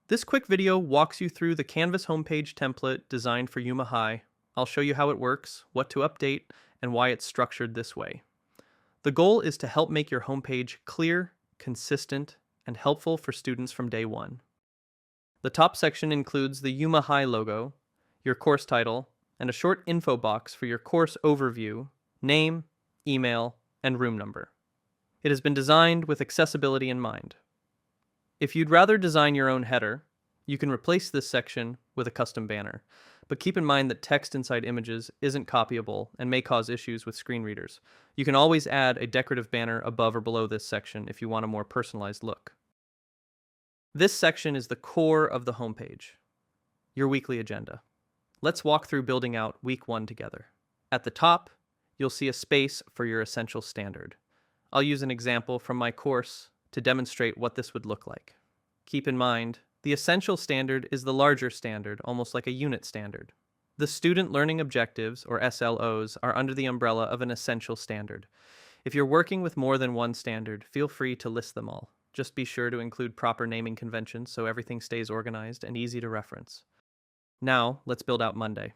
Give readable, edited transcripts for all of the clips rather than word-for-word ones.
This quick video walks you through the Canvas homepage template designed for Yuma High. I'll show you how it works, what to update, and why it's structured this way. The goal is to help make your homepage clear, consistent, and helpful for students from day one. The top section includes the Yuma High logo, your course title, and a short info box for your course overview, name, email, and room number. It has been designed with accessibility in mind. If you'd rather design your own header, you can replace this section with a custom banner, but keep in mind that text inside images isn't copyable and may cause issues with screen readers. You can always add a decorative banner above or below this section if you want a more personalized look. This section is the core of the homepage, your weekly agenda. Let's walk through building out week 1 together. At the top, you'll see a space for your essential standard. I'll use an example from my course to demonstrate what this would look like. Keep in mind, the essential standard is the larger standard, almost like a unit standard. The student learning objectives, or SLOs, are under the umbrella of an essential standard. If you're working with more than one standard, feel free to list them all. Just be sure to include proper naming conventions so everything stays organized and easy to reference. Now, let's build out Monday.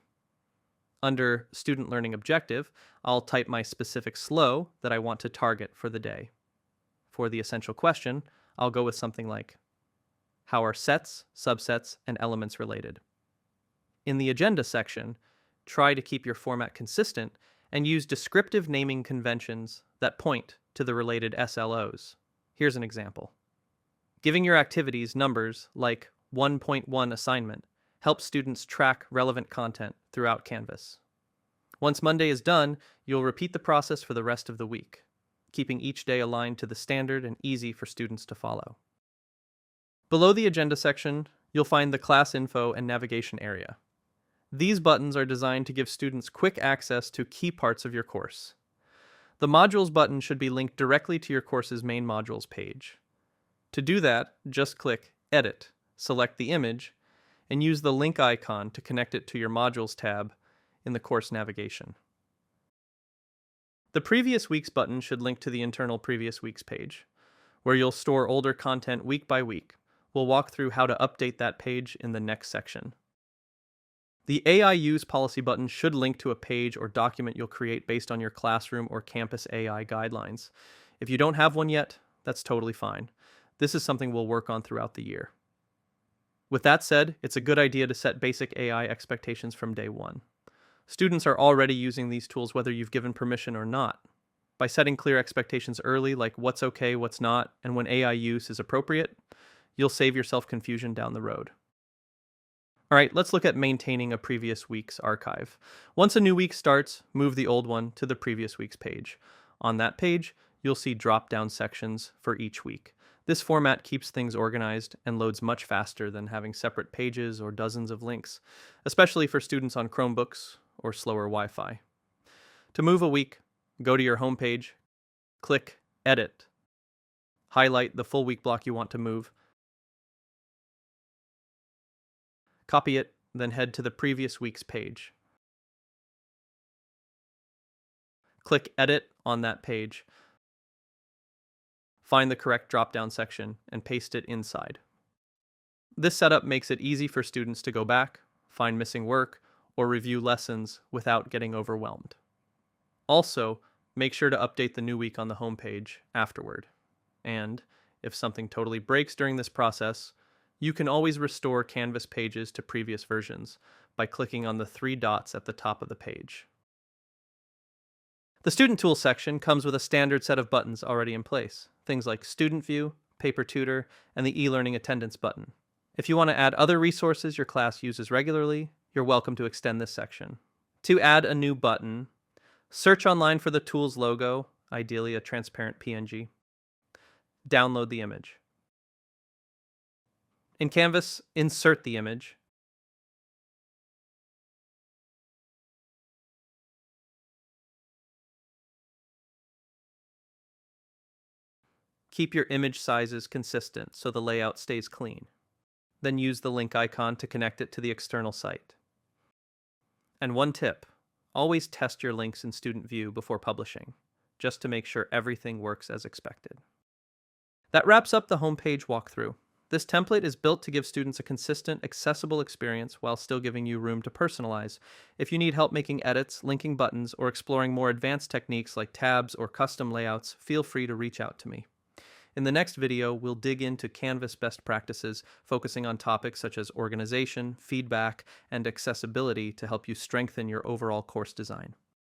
Under Student Learning Objective, I'll type my specific SLO that I want to target for the day. For the essential question, I'll go with something like, how are sets, subsets, and elements related? In the agenda section, try to keep your format consistent and use descriptive naming conventions that point to the related SLOs. Here's an example. Giving your activities numbers like 1.1 assignment helps students track relevant content throughout Canvas. Once Monday is done, you'll repeat the process for the rest of the week, keeping each day aligned to the standard and easy for students to follow. Below the agenda section, you'll find the class info and navigation area. These buttons are designed to give students quick access to key parts of your course. The modules button should be linked directly to your course's main modules page. To do that, just click Edit, select the image, and use the link icon to connect it to your Modules tab in the course navigation. The Previous Weeks button should link to the internal Previous Weeks page, where you'll store older content week by week. We'll walk through how to update that page in the next section. The AI Use Policy button should link to a page or document you'll create based on your classroom or campus AI guidelines. If you don't have one yet, that's totally fine. This is something we'll work on throughout the year. With that said, it's a good idea to set basic AI expectations from day one. Students are already using these tools whether you've given permission or not. By setting clear expectations early, like what's okay, what's not, and when AI use is appropriate, you'll save yourself confusion down the road. All right, let's look at maintaining a previous week's archive. Once a new week starts, move the old one to the previous week's page. On that page, you'll see drop-down sections for each week. This format keeps things organized and loads much faster than having separate pages or dozens of links, especially for students on Chromebooks or slower Wi-Fi. To move a week, go to your homepage, click Edit, highlight the full week block you want to move, copy it, then head to the previous week's page. Click Edit on that page. Find the correct drop-down section and paste it inside. This setup makes it easy for students to go back, find missing work, or review lessons without getting overwhelmed. Also, make sure to update the new week on the homepage afterward. And if something totally breaks during this process, you can always restore Canvas pages to previous versions by clicking on the 3 dots at the top of the page. The Student Tools section comes with a standard set of buttons already in place, things like Student View, Paper Tutor, and the e-learning attendance button. If you want to add other resources your class uses regularly, you're welcome to extend this section. To add a new button, search online for the Tools logo, ideally a transparent PNG. Download the image. In Canvas, insert the image. Keep your image sizes consistent so the layout stays clean. Then use the link icon to connect it to the external site. And one tip, always test your links in Student View before publishing, just to make sure everything works as expected. That wraps up the homepage walkthrough. This template is built to give students a consistent, accessible experience while still giving you room to personalize. If you need help making edits, linking buttons, or exploring more advanced techniques like tabs or custom layouts, feel free to reach out to me. In the next video, we'll dig into Canvas best practices, focusing on topics such as organization, feedback, and accessibility to help you strengthen your overall course design.